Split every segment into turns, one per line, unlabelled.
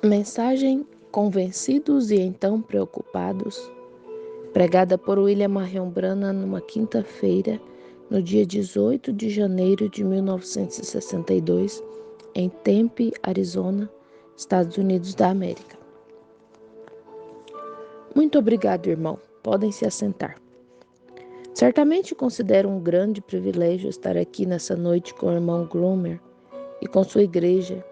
Mensagem Convencidos e Então Preocupados, pregada por William Marion Branham numa quinta-feira, no dia 18 de janeiro de 1962, em Tempe, Arizona, Estados Unidos da América. Muito obrigado, irmão. Podem se assentar. Certamente considero um grande privilégio estar aqui nessa noite com o irmão Groomer e com sua igreja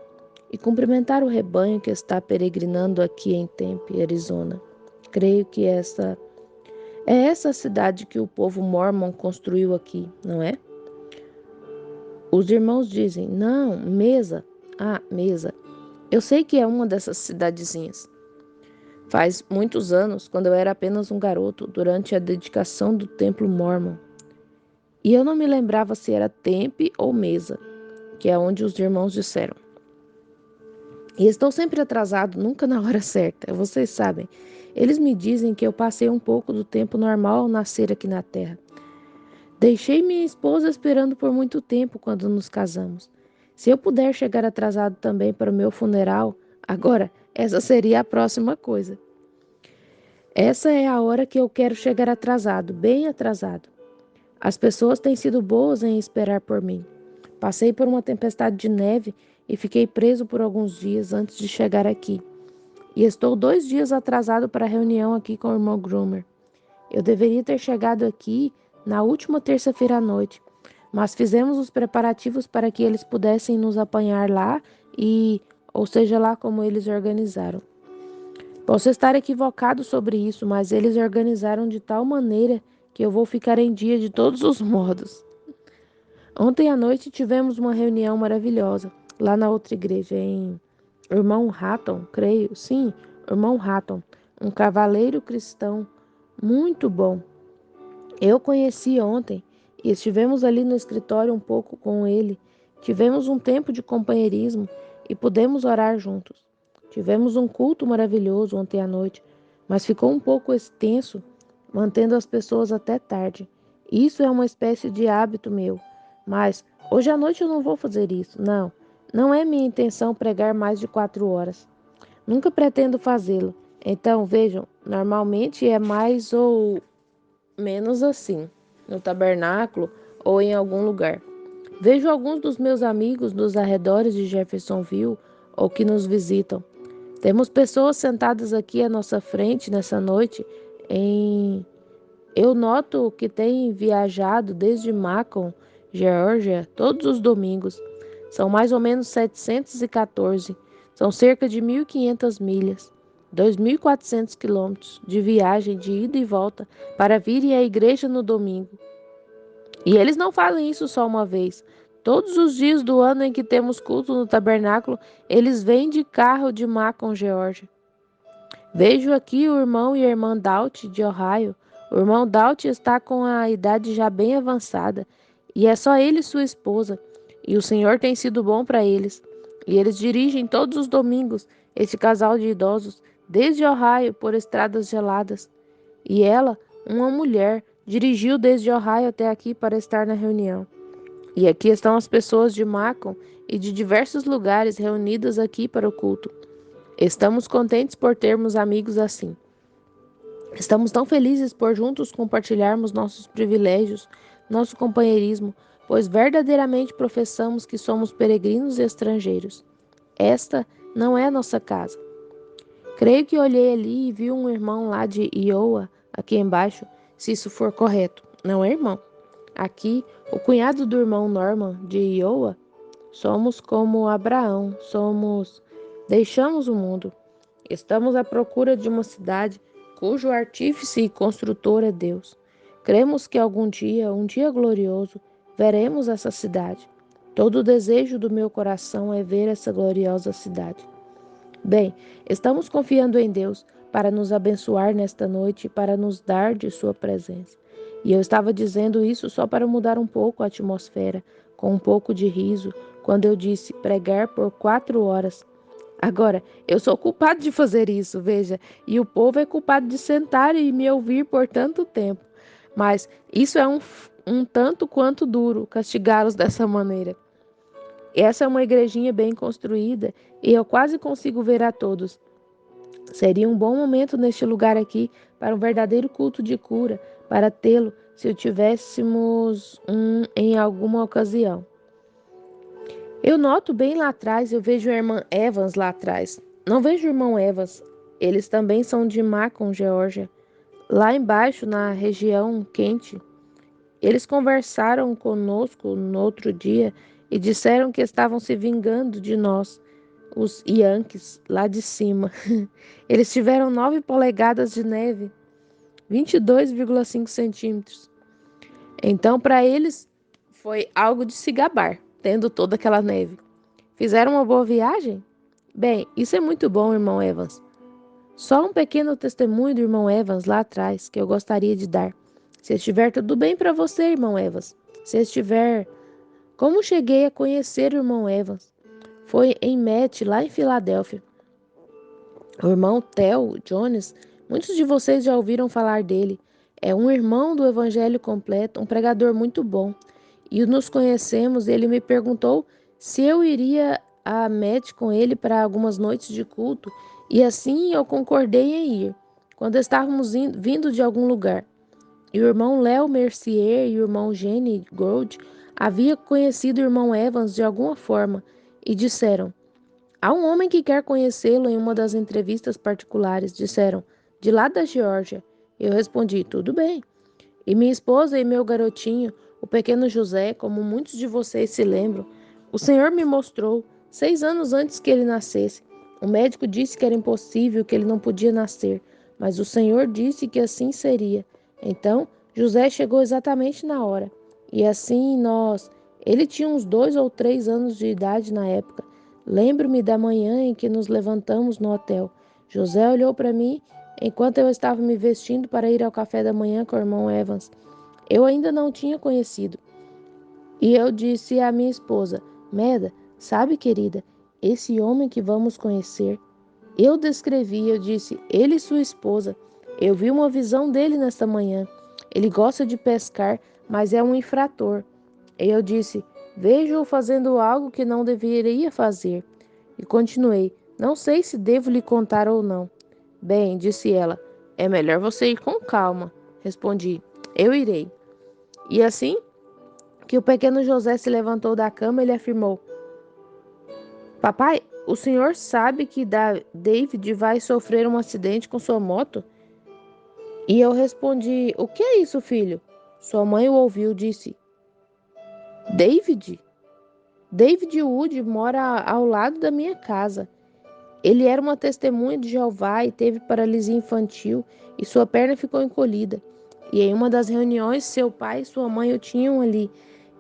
e cumprimentar o rebanho que está peregrinando aqui em Tempe, Arizona. Creio que essa a cidade que o povo mórmon construiu aqui, não é? Os irmãos dizem, não, Mesa. Ah, Mesa. Eu sei que é uma dessas cidadezinhas. Faz muitos anos, quando eu era apenas um garoto, durante a dedicação do templo mórmon. E eu não me lembrava se era Tempe ou Mesa, que é onde os irmãos disseram. E estou sempre atrasado, nunca na hora certa, vocês sabem. Eles me dizem que eu passei um pouco do tempo normal ao nascer aqui na Terra. Deixei minha esposa esperando por muito tempo quando nos casamos. Se eu puder chegar atrasado também para o meu funeral, agora, essa seria a próxima coisa. Essa é a hora que eu quero chegar atrasado, bem atrasado. As pessoas têm sido boas em esperar por mim. Passei por uma tempestade de neve e fiquei preso por alguns dias antes de chegar aqui. E estou 2 dias atrasado para a reunião aqui com o irmão Groomer. Eu deveria ter chegado aqui na última terça-feira à noite, mas fizemos os preparativos para que eles pudessem nos apanhar lá ou seja lá como eles organizaram. Posso estar equivocado sobre isso, mas eles organizaram de tal maneira que eu vou ficar em dia de todos os modos. Ontem à noite tivemos uma reunião maravilhosa, lá na outra igreja, em Irmão Hatton, creio, sim, Irmão Hatton, um cavaleiro cristão muito bom. Eu conheci ontem e estivemos ali no escritório um pouco com ele. Tivemos um tempo de companheirismo e pudemos orar juntos. Tivemos um culto maravilhoso ontem à noite, mas ficou um pouco extenso, mantendo as pessoas até tarde. Isso é uma espécie de hábito meu, mas hoje à noite eu não vou fazer isso. Não, não é minha intenção pregar mais de 4 horas. Nunca pretendo fazê-lo. Então, vejam, normalmente é mais ou menos assim, no tabernáculo ou em algum lugar. Vejo alguns dos meus amigos dos arredores de Jeffersonville ou que nos visitam. Temos pessoas sentadas aqui à nossa frente nessa noite em... Eu noto que têm viajado desde Macon, Geórgia, todos os domingos. São mais ou menos 714. São cerca de 1.500 milhas. 2.400 quilômetros de viagem de ida e volta para virem à igreja no domingo. E eles não fazem isso só uma vez. Todos os dias do ano em que temos culto no tabernáculo, eles vêm de carro de Macon, Geórgia. Vejo aqui o irmão e a irmã Daut de Ohio. O irmão Daut está com a idade já bem avançada e é só ele e sua esposa. E o Senhor tem sido bom para eles. E eles dirigem todos os domingos este casal de idosos desde Ohio por estradas geladas. E ela, uma mulher, dirigiu desde Ohio até aqui para estar na reunião. E aqui estão as pessoas de Macon e de diversos lugares reunidas aqui para o culto. Estamos contentes por termos amigos assim. Estamos tão felizes por juntos compartilharmos nossos privilégios, nosso companheirismo, pois verdadeiramente professamos que somos peregrinos e estrangeiros. Esta não é nossa casa. Creio que olhei ali e vi um irmão lá de Iowa, aqui embaixo, se isso for correto. Não é, irmão? Aqui, o cunhado do irmão Norman de Iowa, somos como Abraão, deixamos o mundo. Estamos à procura de uma cidade cujo artífice e construtor é Deus. Cremos que algum dia, um dia glorioso, veremos essa cidade. Todo o desejo do meu coração é ver essa gloriosa cidade. Bem, estamos confiando em Deus para nos abençoar nesta noite e para nos dar de sua presença. E eu estava dizendo isso só para mudar um pouco a atmosfera, com um pouco de riso, quando eu disse pregar por 4 horas. Agora, eu sou culpado de fazer isso, veja, e o povo é culpado de sentar e me ouvir por tanto tempo. Mas isso é um tanto quanto duro, castigá-los dessa maneira. Essa é uma igrejinha bem construída e eu quase consigo ver a todos. Seria um bom momento neste lugar aqui para um verdadeiro culto de cura, para tê-lo se o tivéssemos em alguma ocasião. Eu noto bem lá atrás, eu vejo a irmã Evans lá atrás. Não vejo o irmão Evans. Eles também são de Macon, Geórgia. Lá embaixo, na região quente, eles conversaram conosco no outro dia e disseram que estavam se vingando de nós, os Yankees, lá de cima. Eles tiveram 9 polegadas de neve, 22,5 centímetros. Então, para eles, foi algo de se gabar, tendo toda aquela neve. Fizeram uma boa viagem? Bem, isso é muito bom, irmão Evans. Só um pequeno testemunho do irmão Evans lá atrás que eu gostaria de dar. Se estiver tudo bem para você, irmão Evans. Se estiver. Como cheguei a conhecer o irmão Evans? Foi em Matt, lá em Filadélfia. O irmão Theo Jones, muitos de vocês já ouviram falar dele. É um irmão do Evangelho completo, um pregador muito bom. E nos conhecemos, ele me perguntou se eu iria a Matt com ele para algumas noites de culto, e assim eu concordei em ir, quando estávamos vindo de algum lugar. E o irmão Léo Mercier e o irmão Jenny Gold haviam conhecido o irmão Evans de alguma forma, e disseram: há um homem que quer conhecê-lo em uma das entrevistas particulares. Disseram: de lá da Geórgia. Eu respondi: tudo bem. E minha esposa e meu garotinho, o pequeno José, como muitos de vocês se lembram, o Senhor me mostrou 6 anos antes que ele nascesse. O médico disse que era impossível, que ele não podia nascer, mas o Senhor disse que assim seria. Então, José chegou exatamente na hora. E assim Ele tinha uns 2 ou 3 anos de idade na época. Lembro-me da manhã em que nos levantamos no hotel. José olhou para mim enquanto eu estava me vestindo para ir ao café da manhã com o irmão Evans. Eu ainda não tinha conhecido. E eu disse à minha esposa: Meda, sabe, querida, esse homem que vamos conhecer. Eu descrevi, eu disse, ele e sua esposa. Eu vi uma visão dele nesta manhã. Ele gosta de pescar, mas é um infrator. E eu disse: vejo-o fazendo algo que não deveria fazer. E continuei: não sei se devo lhe contar ou não. Bem, disse ela, é melhor você ir com calma. Respondi: eu irei. E assim que o pequeno José se levantou da cama, ele afirmou: papai, o senhor sabe que David vai sofrer um acidente com sua moto? E eu respondi: o que é isso, filho? Sua mãe o ouviu e disse: David? David Wood mora ao lado da minha casa. Ele era uma testemunha de Jeová e teve paralisia infantil e sua perna ficou encolhida. E em uma das reuniões, seu pai e sua mãe o tinham ali.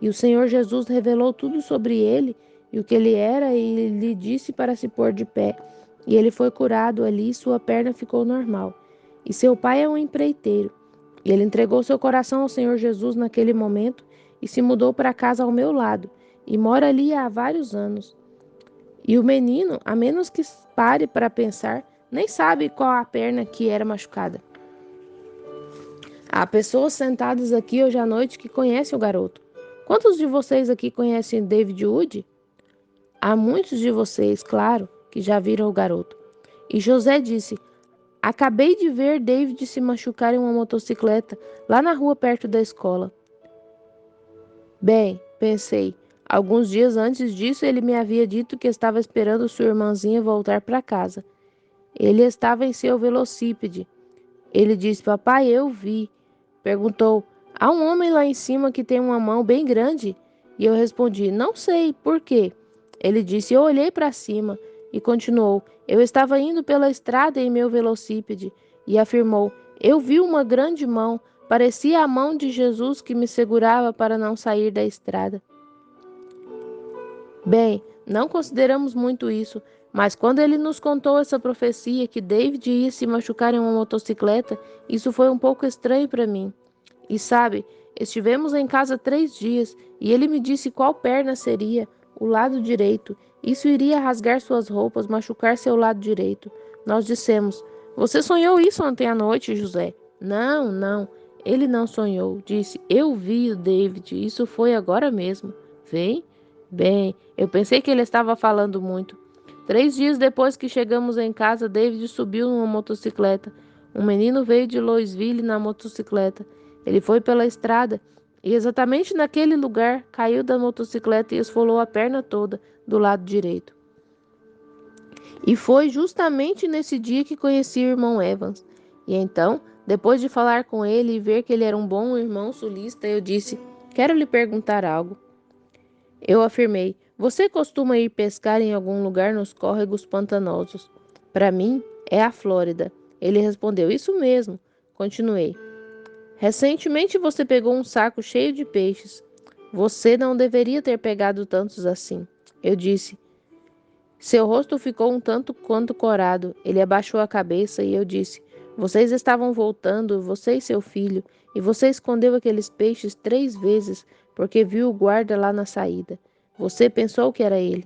E o Senhor Jesus revelou tudo sobre ele e o que ele era e lhe disse para se pôr de pé. E ele foi curado ali e sua perna ficou normal. E seu pai é um empreiteiro. E ele entregou seu coração ao Senhor Jesus naquele momento e se mudou para casa ao meu lado e mora ali há vários anos. E o menino, a menos que pare para pensar, nem sabe qual a perna que era machucada. Há pessoas sentadas aqui hoje à noite que conhecem o garoto. Quantos de vocês aqui conhecem David Wood? Há muitos de vocês, claro, que já viram o garoto. E José disse: acabei de ver David se machucar em uma motocicleta lá na rua perto da escola. Bem, pensei. Alguns dias antes disso, ele me havia dito que estava esperando sua irmãzinha voltar para casa. Ele estava em seu velocípede. Ele disse: papai, eu vi. Perguntou: há um homem lá em cima que tem uma mão bem grande? E eu respondi: não sei, por quê? Ele disse: eu olhei para cima. E continuou: eu estava indo pela estrada em meu velocípede. E afirmou: eu vi uma grande mão. Parecia a mão de Jesus que me segurava para não sair da estrada. Bem, não consideramos muito isso, mas quando ele nos contou essa profecia que David ia se machucar em uma motocicleta, isso foi um pouco estranho para mim. E sabe, estivemos em casa 3 dias e ele me disse qual perna seria, o lado direito. Isso iria rasgar suas roupas, machucar seu lado direito. Nós dissemos: você sonhou isso ontem à noite, José? Não, não. Ele não sonhou. Disse: eu vi o David. Isso foi agora mesmo. Vem. Bem, eu pensei que ele estava falando muito. 3 dias depois que chegamos em casa, David subiu numa motocicleta. Um menino veio de Louisville na motocicleta. Ele foi pela estrada e, exatamente naquele lugar, caiu da motocicleta e esfolou a perna toda do lado direito. E foi justamente nesse dia que conheci o irmão Evans. E então, depois de falar com ele e ver que ele era um bom irmão sulista, eu disse: Quero lhe perguntar algo. Eu afirmei: Você costuma ir pescar em algum lugar nos córregos pantanosos? Para mim, é a Flórida. Ele respondeu: Isso mesmo. Continuei: Recentemente você pegou um saco cheio de peixes. Você não deveria ter pegado tantos assim. Eu disse. Seu rosto ficou um tanto quanto corado. Ele abaixou a cabeça e eu disse: Vocês estavam voltando, você e seu filho, e você escondeu aqueles peixes 3 vezes porque viu o guarda lá na saída. Você pensou que era ele.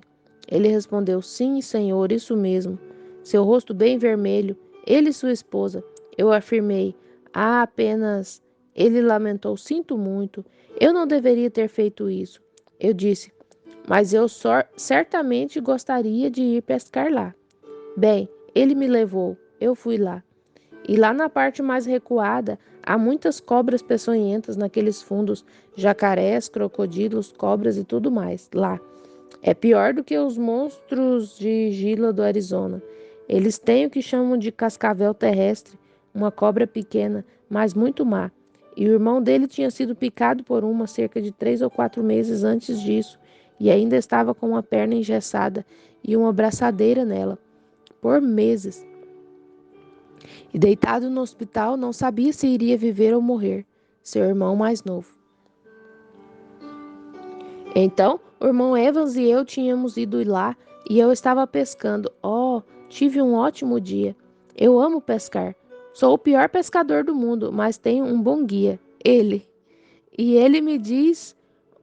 Ele respondeu: Sim, senhor, isso mesmo. Seu rosto bem vermelho, ele e sua esposa. Eu afirmei: apenas. Ele lamentou: Sinto muito. Eu não deveria ter feito isso. Eu disse: Mas eu certamente gostaria de ir pescar lá. Bem, ele me levou, eu fui lá. E lá na parte mais recuada, há muitas cobras peçonhentas naqueles fundos, jacarés, crocodilos, cobras e tudo mais. Lá. É pior do que os monstros de Gila do Arizona. Eles têm o que chamam de cascavel terrestre, uma cobra pequena, mas muito má. E o irmão dele tinha sido picado por uma cerca de 3 ou 4 meses antes disso, e ainda estava com uma perna engessada e uma braçadeira nela, por meses. E deitado no hospital, não sabia se iria viver ou morrer. Seu irmão mais novo. Então, o irmão Evans e eu tínhamos ido lá e eu estava pescando. Oh, tive um ótimo dia. Eu amo pescar. Sou o pior pescador do mundo, mas tenho um bom guia, ele. E ele me diz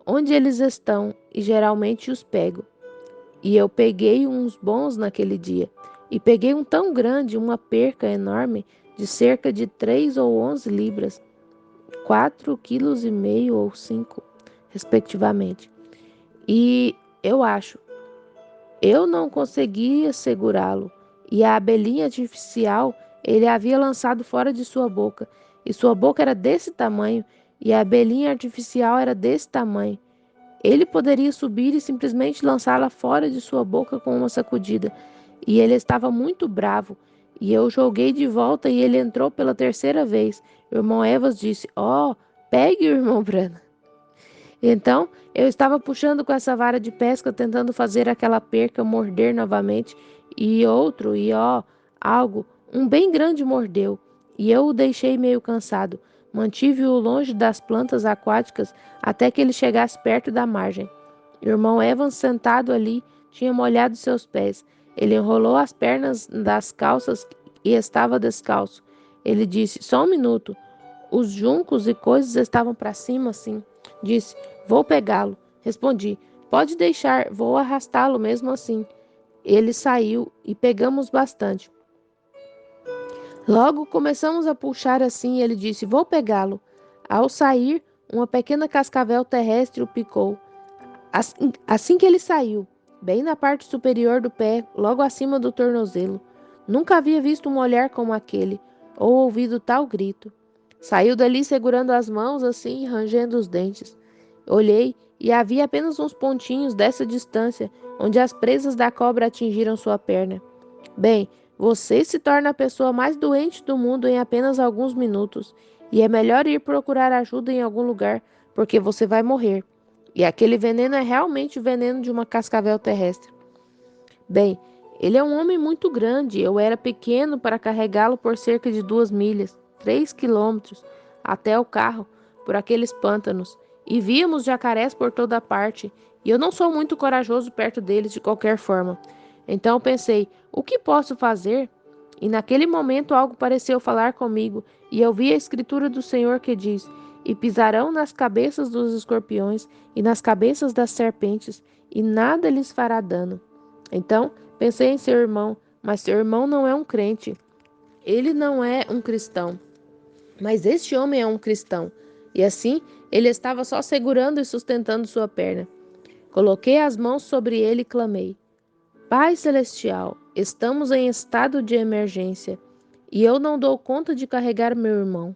onde eles estão e geralmente os pego. E eu peguei uns bons naquele dia. E peguei um tão grande, uma perca enorme, de cerca de 3 ou 11 libras, 4,5 kg ou 5, respectivamente. E eu acho, eu não conseguia segurá-lo. E a abelhinha artificial ele havia lançado fora de sua boca. E sua boca era desse tamanho. E a abelhinha artificial era desse tamanho. Ele poderia subir e simplesmente lançá-la fora de sua boca com uma sacudida. E ele estava muito bravo. E eu joguei de volta e ele entrou pela terceira vez. O irmão Evans disse: Oh, pegue o irmão Brana. Então, eu estava puxando com essa vara de pesca, tentando fazer aquela perca morder novamente, algo, um bem grande mordeu, e eu o deixei meio cansado. Mantive-o longe das plantas aquáticas até que ele chegasse perto da margem. O irmão Evans, sentado ali, tinha molhado seus pés. Ele enrolou as pernas das calças e estava descalço. Ele disse: Só um minuto. Os juncos e coisas estavam para cima, assim. Disse: Vou pegá-lo. Respondi: Pode deixar, vou arrastá-lo mesmo assim. Ele saiu e pegamos bastante. Logo começamos a puxar assim e ele disse: Vou pegá-lo. Ao sair, uma pequena cascavel terrestre o picou. Assim que ele saiu, bem na parte superior do pé, logo acima do tornozelo. Nunca havia visto um olhar como aquele, ou ouvido tal grito. Saiu dali segurando as mãos assim e rangendo os dentes. Olhei e havia apenas uns pontinhos dessa distância, onde as presas da cobra atingiram sua perna. Bem, você se torna a pessoa mais doente do mundo em apenas alguns minutos, e é melhor ir procurar ajuda em algum lugar, porque você vai morrer. E aquele veneno é realmente o veneno de uma cascavel terrestre. Bem, ele é um homem muito grande. Eu era pequeno para carregá-lo por cerca de 2 milhas, 3 km, até o carro, por aqueles pântanos. E víamos jacarés por toda parte. E eu não sou muito corajoso perto deles de qualquer forma. Então pensei, o que posso fazer? E naquele momento algo pareceu falar comigo, e eu vi a escritura do Senhor que diz: E pisarão nas cabeças dos escorpiões e nas cabeças das serpentes, e nada lhes fará dano. Então, pensei em seu irmão, mas seu irmão não é um crente. Ele não é um cristão. Mas este homem é um cristão. E assim, ele estava só segurando e sustentando sua perna. Coloquei as mãos sobre ele e clamei: Pai Celestial, estamos em estado de emergência e eu não dou conta de carregar meu irmão.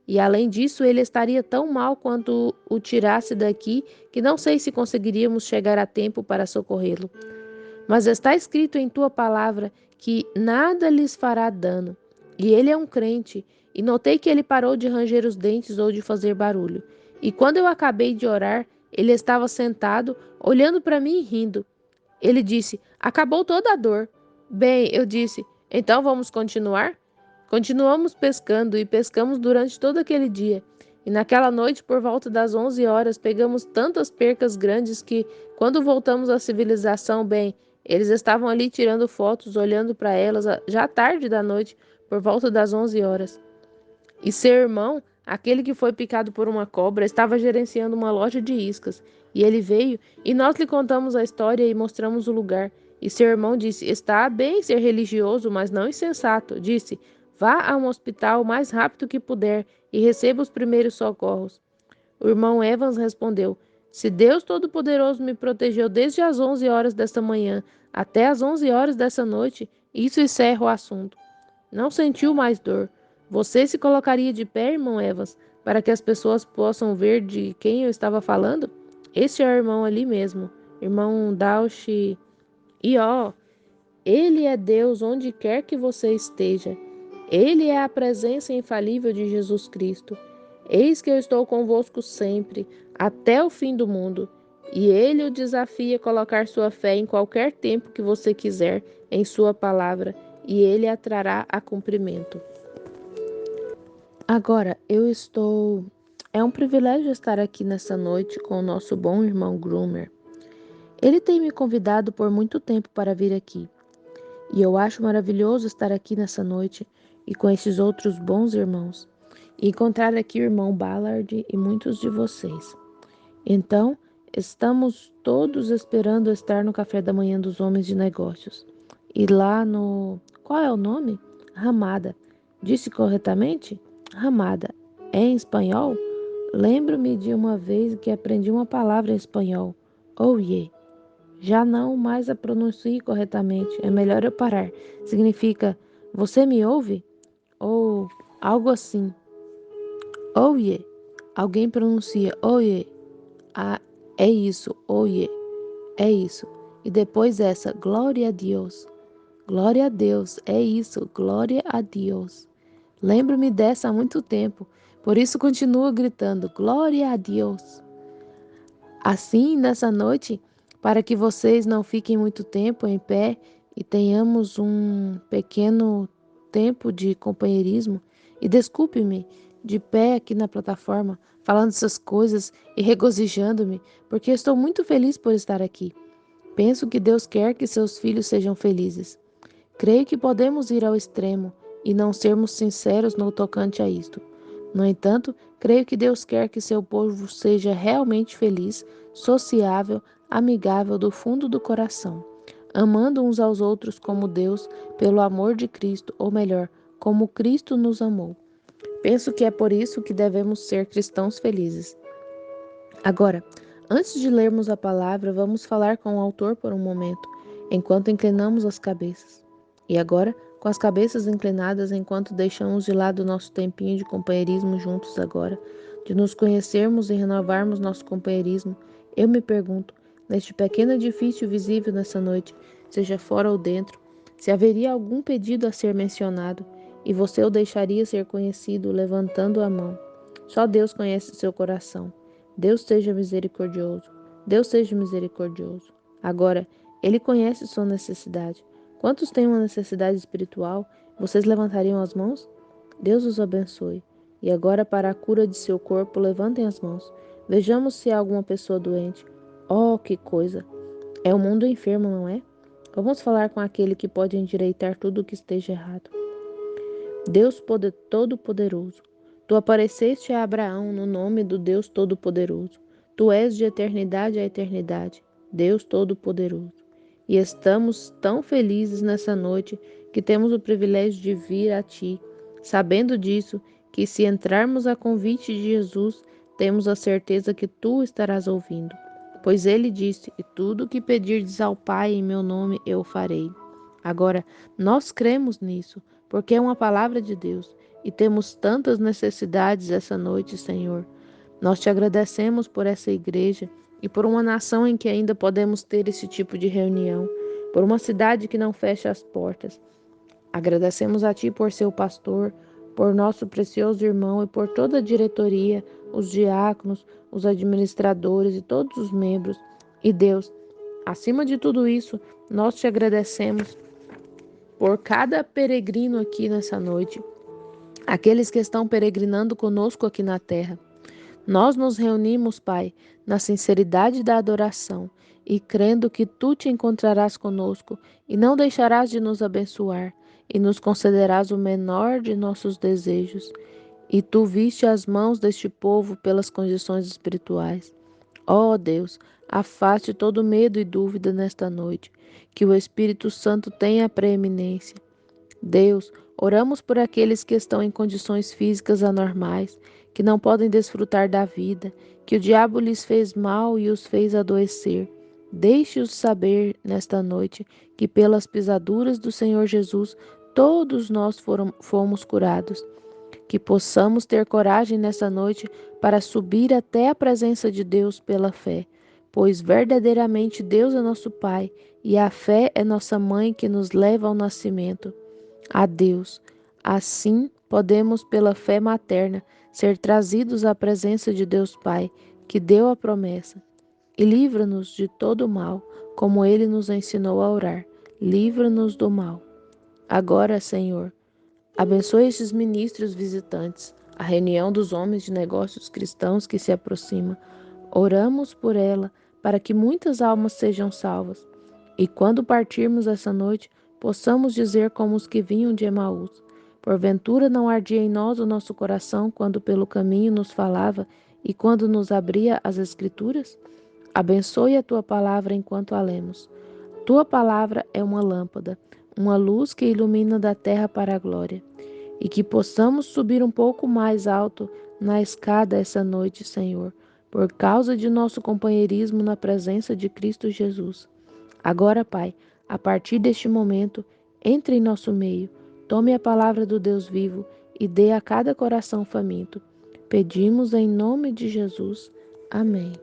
E além disso, ele estaria tão mal quanto o tirasse daqui que não sei se conseguiríamos chegar a tempo para socorrê-lo. Mas está escrito em tua palavra que nada lhes fará dano. E ele é um crente, e notei que ele parou de ranger os dentes ou de fazer barulho. E quando eu acabei de orar, ele estava sentado, olhando para mim e rindo. Ele disse: Acabou toda a dor. Bem, eu disse: Então vamos continuar? Continuamos pescando e pescamos durante todo aquele dia. E naquela noite, por volta das 11 horas, pegamos tantas percas grandes que, quando voltamos à civilização, bem, eles estavam ali tirando fotos, olhando para elas, já tarde da noite, por volta das 11 horas. E seu irmão, aquele que foi picado por uma cobra, estava gerenciando uma loja de iscas. E ele veio e nós lhe contamos a história e mostramos o lugar. E seu irmão disse: Está bem ser religioso, mas não insensato. Disse: Vá a um hospital o mais rápido que puder e receba os primeiros socorros. O irmão Evans respondeu: Se Deus Todo-Poderoso me protegeu desde as 11 horas desta manhã até as 11 horas dessa noite, isso encerra o assunto. Não sentiu mais dor. Você se colocaria de pé, irmão Evans, para que as pessoas possam ver de quem eu estava falando? Este é o irmão ali mesmo, irmão Dauch. E ó, ele é Deus onde quer que você esteja. Ele é a presença infalível de Jesus Cristo. Eis que eu estou convosco sempre, até o fim do mundo. E ele o desafia a colocar sua fé em qualquer tempo que você quiser em sua palavra, e ele a trará a cumprimento. Agora, É um privilégio estar aqui nessa noite com o nosso bom irmão Groomer. Ele tem me convidado por muito tempo para vir aqui. E eu acho maravilhoso estar aqui nessa noite e com esses outros bons irmãos. E encontrar aqui o irmão Ballard e muitos de vocês. Então, estamos todos esperando estar no café da manhã dos homens de negócios. E lá no... Qual é o nome? Ramada. Disse corretamente? Ramada. É em espanhol? Lembro-me de uma vez que aprendi uma palavra em espanhol. Oh, yeah. Já não mais a pronuncie corretamente. É melhor eu parar. Significa, você me ouve? Ou algo assim. Oh, yeah. Alguém pronuncia, oh, yeah. Ah, é isso, oh, yeah. É isso. E depois essa, glória a Deus. Glória a Deus, é isso, glória a Deus. Lembro-me dessa há muito tempo, por isso continuo gritando, glória a Deus. Assim, nessa noite, para que vocês não fiquem muito tempo em pé e tenhamos um pequeno tempo de companheirismo, e desculpe-me de pé aqui na plataforma, falando essas coisas e regozijando-me, porque estou muito feliz por estar aqui. Penso que Deus quer que seus filhos sejam felizes. Creio que podemos ir ao extremo e não sermos sinceros no tocante a isto. No entanto, creio que Deus quer que seu povo seja realmente feliz, sociável, amigável do fundo do coração, amando uns aos outros como Deus, pelo amor de Cristo, ou melhor, como Cristo nos amou. Penso que é por isso que devemos ser cristãos felizes. Agora, antes de lermos a palavra, vamos falar com o autor por um momento, enquanto inclinamos as cabeças. E agora, com as cabeças inclinadas, enquanto deixamos de lado o nosso tempinho de companheirismo juntos agora, de nos conhecermos e renovarmos nosso companheirismo, eu me pergunto, neste pequeno edifício visível nessa noite, seja fora ou dentro, se haveria algum pedido a ser mencionado, e você o deixaria ser conhecido levantando a mão. Só Deus conhece seu coração. Deus seja misericordioso. Deus seja misericordioso. Agora, Ele conhece sua necessidade. Quantos têm uma necessidade espiritual? Vocês levantariam as mãos? Deus os abençoe. E agora, para a cura de seu corpo, levantem as mãos. Vejamos se há alguma pessoa doente. Oh, que coisa! É o mundo enfermo, não é? Vamos falar com aquele que pode endireitar tudo o que esteja errado. Deus Todo-Poderoso, tu apareceste a Abraão no nome do Deus Todo-Poderoso. Tu és de eternidade a eternidade, Deus Todo-Poderoso. E estamos tão felizes nessa noite que temos o privilégio de vir a Ti, sabendo disso, que se entrarmos a convite de Jesus, temos a certeza que Tu estarás ouvindo. Pois ele disse: E tudo o que pedirdes ao Pai em meu nome eu farei. Agora, nós cremos nisso, porque é uma palavra de Deus, e temos tantas necessidades essa noite, Senhor. Nós te agradecemos por essa igreja e por uma nação em que ainda podemos ter esse tipo de reunião, por uma cidade que não fecha as portas. Agradecemos a Ti por seu pastor, por nosso precioso irmão e por toda a diretoria, os diáconos, os administradores e todos os membros. E Deus, acima de tudo isso, nós te agradecemos por cada peregrino aqui nessa noite, aqueles que estão peregrinando conosco aqui na terra. Nós nos reunimos, Pai, na sinceridade da adoração e crendo que Tu te encontrarás conosco e não deixarás de nos abençoar e nos concederás o menor de nossos desejos. E Tu viste as mãos deste povo pelas condições espirituais. Ó Deus, afaste todo medo e dúvida nesta noite, que o Espírito Santo tenha a preeminência. Deus, oramos por aqueles que estão em condições físicas anormais, que não podem desfrutar da vida, que o diabo lhes fez mal e os fez adoecer. Deixe-os saber nesta noite que pelas pisaduras do Senhor Jesus todos nós fomos curados. Que possamos ter coragem nessa noite para subir até a presença de Deus pela fé, pois verdadeiramente Deus é nosso Pai e a fé é nossa mãe que nos leva ao nascimento a Deus. Assim, podemos, pela fé materna, ser trazidos à presença de Deus Pai, que deu a promessa. E livra-nos de todo mal, como Ele nos ensinou a orar. Livra-nos do mal. Agora, Senhor, abençoe estes ministros visitantes, a reunião dos homens de negócios cristãos que se aproxima. Oramos por ela, para que muitas almas sejam salvas. E quando partirmos essa noite, possamos dizer como os que vinham de Emaús: Porventura não ardia em nós o nosso coração quando pelo caminho nos falava e quando nos abria as Escrituras? Abençoe a tua palavra enquanto a lemos. Tua palavra é uma lâmpada, uma luz que ilumina da terra para a glória. E que possamos subir um pouco mais alto na escada essa noite, Senhor, por causa de nosso companheirismo na presença de Cristo Jesus. Agora, Pai, a partir deste momento, entre em nosso meio, tome a palavra do Deus vivo e dê a cada coração faminto. Pedimos em nome de Jesus. Amém.